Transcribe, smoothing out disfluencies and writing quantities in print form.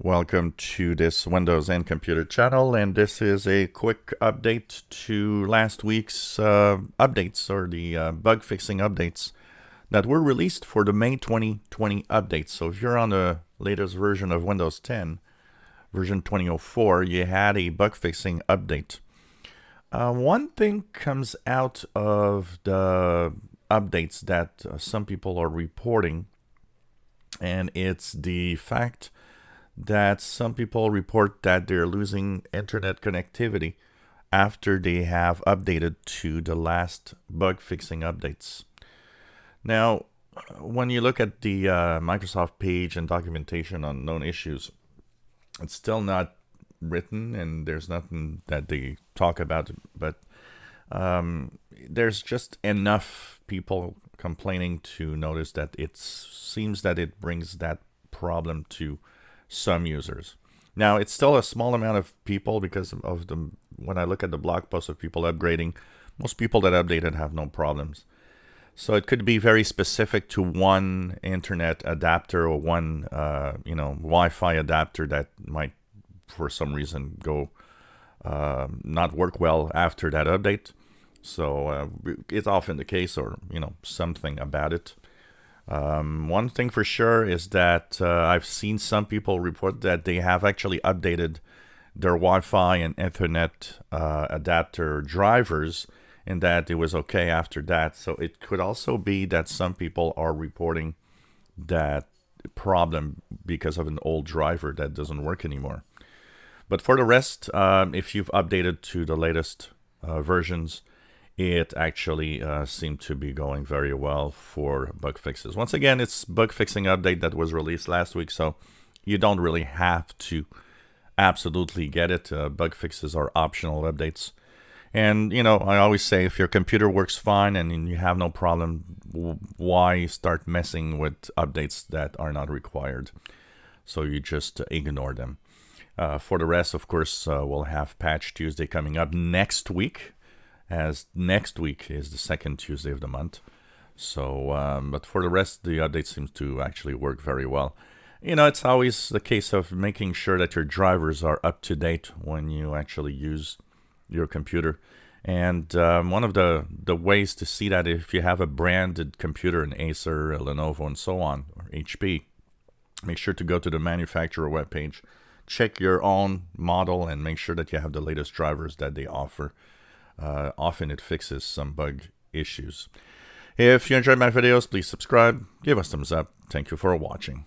Welcome to this Windows and Computer channel, and this is a quick update to last week's updates, or the bug fixing updates that were released for the May 2020 update. So if you're on the latest version of Windows 10, version 2004, you had a bug fixing update. One thing comes out of the updates that some people are reporting, and it's the fact that some people report that they're losing internet connectivity after they have updated to the last bug fixing updates. Now, when you look at the Microsoft page and documentation on known issues, it's still not written and there's nothing that they talk about, but there's just enough people complaining to notice that it seems that it brings that problem to some users. Now, it's still a small amount of people because of the when I look at the blog posts of people upgrading, most people that updated have no problems. So it could be very specific to one internet adapter or one Wi-Fi adapter that might, for some reason, go not work well after that update. So it's often the case, or something about it. One thing for sure is that I've seen some people report that they have actually updated their Wi-Fi and Ethernet adapter drivers, and that it was okay after that. So it could also be that some people are reporting that problem because of an old driver that doesn't work anymore. But for the rest, if you've updated to the latest versions, it actually seemed to be going very well for bug fixes. Once again, it's bug fixing update that was released last week, so you don't really have to absolutely get it. Bug fixes are optional updates. And, I always say if your computer works fine and you have no problem, why start messing with updates that are not required? So you just ignore them. For the rest, of course, we'll have Patch Tuesday coming up next week, as next week is the second Tuesday of the month. So, but for the rest, the update seems to actually work very well. It's always the case of making sure that your drivers are up to date when you actually use your computer. And one of the ways to see that, if you have a branded computer, an Acer, a Lenovo, and so on, or HP, make sure to go to the manufacturer webpage, check your own model, and make sure that you have the latest drivers that they offer. Often it fixes some bug issues. If you enjoyed my videos, please subscribe, give us a thumbs up. Thank you for watching.